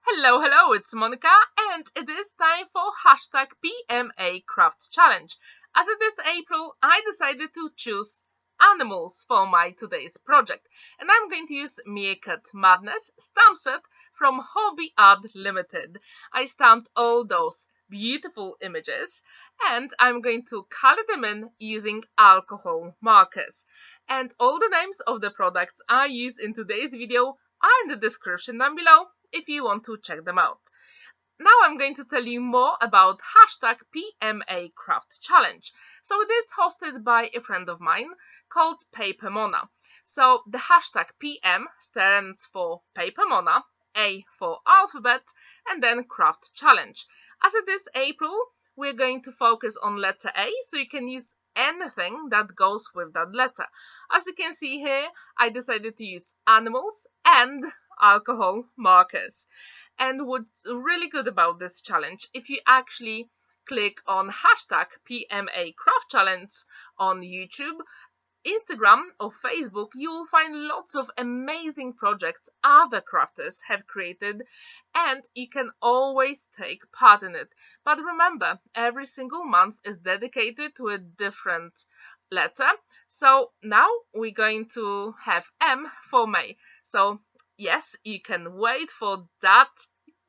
Hello, hello, it's Monika, and it is time for hashtag PMA Craft Challenge. As it is April, I decided to choose animals for my today's project, and I'm going to use Meerkat Madness stamp set from Hobby Art Limited. I stamped all those beautiful images, and I'm going to color them in using alcohol markers. And all the names of the products I use in today's video are in the description down below if you want to check them out. Now I'm going to tell you more about hashtag PMA Craft Challenge. So it is hosted by a friend of mine called PaperMona. So the hashtag PM stands for PaperMona, A for alphabet, and then Craft Challenge. As it is April, we're going to focus on letter A, so you can use anything that goes with that letter. As you can see here, I decided to use animals and alcohol markers. And what's really good about this challenge, if you actually click on hashtag PMA Craft Challenge on YouTube, Instagram or Facebook, you will find lots of amazing projects other crafters have created, and you can always take part in it. But remember, every single month is dedicated to a different letter. So now we're going to have M for May. So yes, you can wait for that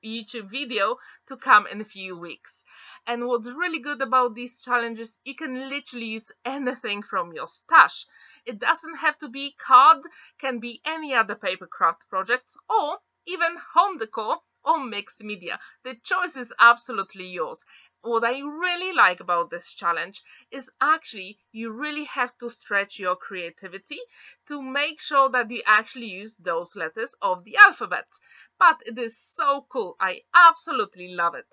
YouTube video to come in a few weeks. And what's really good about these challenges, you can literally use anything from your stash. It doesn't have to be card, can be any other paper craft projects, or even home decor or mixed media. The choice is absolutely yours. What I really like about this challenge is actually you really have to stretch your creativity to make sure that you actually use those letters of the alphabet. But it is so cool. I absolutely love it.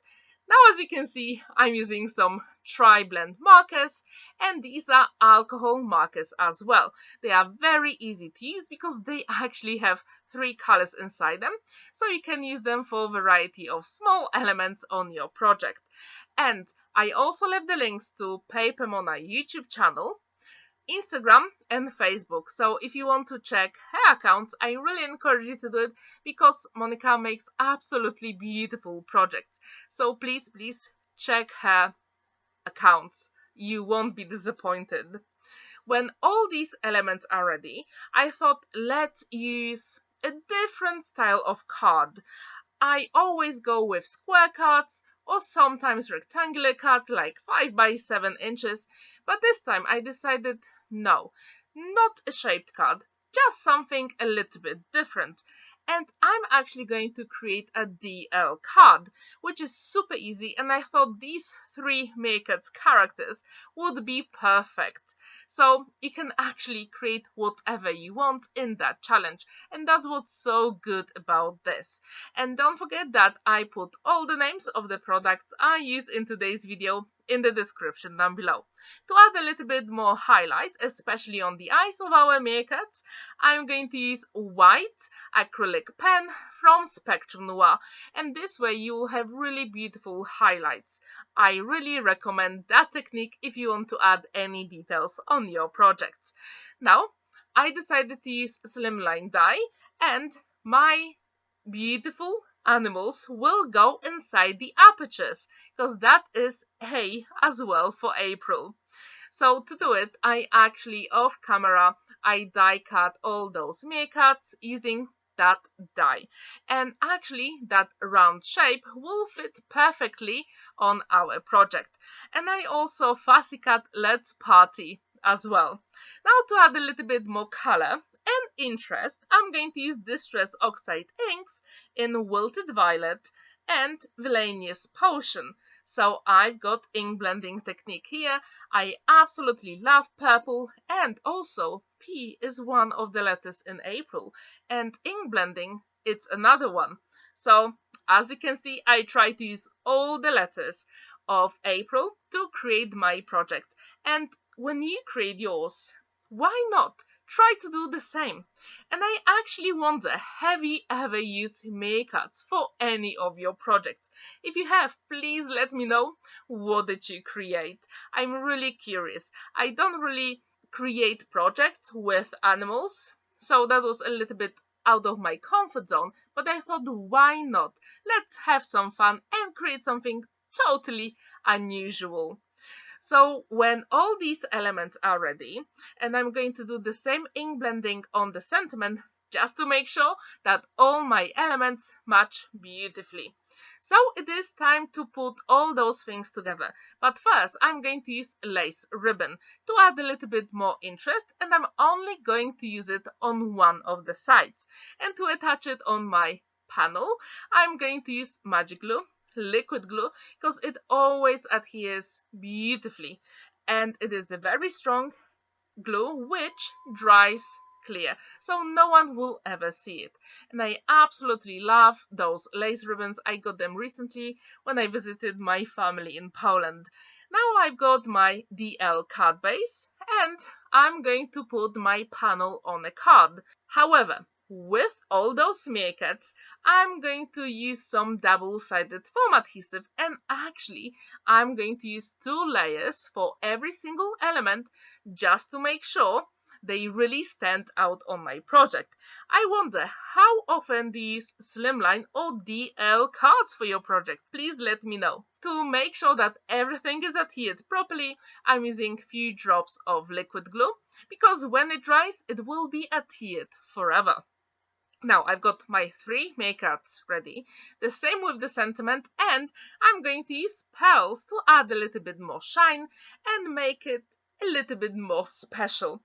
Now, as you can see, I'm using some tri-blend markers, and these are alcohol markers as well. They are very easy to use because they actually have 3 colors inside them, so you can use them for a variety of small elements on your project. And I also left the links to PaperMona YouTube channel, Instagram and Facebook. So if you want to check her accounts, I really encourage you to do it because Monika makes absolutely beautiful projects. So please check her accounts. You won't be disappointed. When all these elements are ready, I thought let's use a different style of card. I always go with square cards or sometimes rectangular cards like 5 by 7 inches, but this time I decided no, not a shaped card, just something a little bit different. And I'm actually going to create a DL card, which is super easy, and I thought these 3 Meerkats characters would be perfect. So you can actually create whatever you want in that challenge, and that's what's so good about this. And don't forget that I put all the names of the products I use in today's video in the description down below. To add a little bit more highlight, especially on the eyes of our Meerkats, I'm going to use white acrylic pen from Spectrum Noir, and this way you will have really beautiful highlights. I really recommend that technique if you want to add any details on your projects. Now, I decided to use slimline die, and my beautiful animals will go inside the apertures because that is A as well for April. So to do it, I actually off camera, I die cut all those Meerkats using that die, and actually that round shape will fit perfectly on our project. And I also fussy cut Let's Party as well. Now to add a little bit more color and interest, I'm going to use Distress Oxide inks in Wilted Violet and Villainous Potion. So I've got ink blending technique here. I absolutely love purple, and also P is one of the letters in April, and ink blending, it's another one. So as you can see, I try to use all the letters of April to create my project. And when you create yours, why not try to do the same? And I actually wonder, have you ever used Meerkats for any of your projects? If you have, please let me know, what did you create? I'm really curious. I don't really create projects with animals, so that was a little bit out of my comfort zone, but I thought, why not? Let's have some fun and create something totally unusual. So when all these elements are ready, and I'm going to do the same ink blending on the sentiment just to make sure that all my elements match beautifully. So it is time to put all those things together. But first I'm going to use lace ribbon to add a little bit more interest, and I'm only going to use it on one of the sides. And to attach it on my panel, I'm going to use magic glue, liquid glue, because it always adheres beautifully, and it is a very strong glue which dries clear, so no one will ever see it. And I absolutely love those lace ribbons. I got them recently when I visited my family in Poland. Now I've got my DL card base, and I'm going to put my panel on a card. However, with all those meerkats, I'm going to use some double-sided foam adhesive, and actually I'm going to use 2 layers for every single element just to make sure they really stand out on my project. I wonder, how often do you use slimline or DL cards for your project? Please let me know. To make sure that everything is adhered properly, I'm using few drops of liquid glue, because when it dries it will be adhered forever. Now I've got my 3 meerkats ready, the same with the sentiment, and I'm going to use pearls to add a little bit more shine and make it a little bit more special.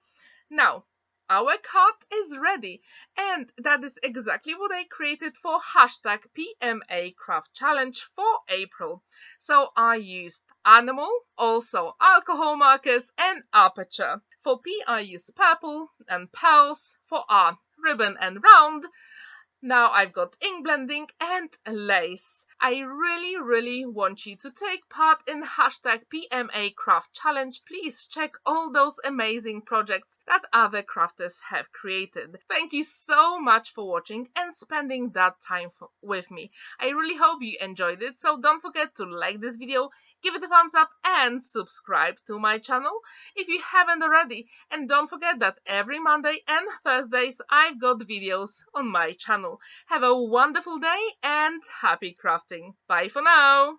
Now our card is ready, and that is exactly what I created for hashtag PMA Craft Challenge for April. So I used animal, also alcohol markers and aperture. For P I used purple and pearls, for R ribbon and round. Now I've got ink blending and lace. I really want you to take part in hashtag PMA Craft Challenge. Please check all those amazing projects that other crafters have created. Thank you so much for watching and spending that time with me. I really hope you enjoyed it, so don't forget to like this video, give it a thumbs up and subscribe to my channel if you haven't already. And don't forget that every Monday and Thursdays I've got videos on my channel. Have a wonderful day and happy crafting. Bye for now!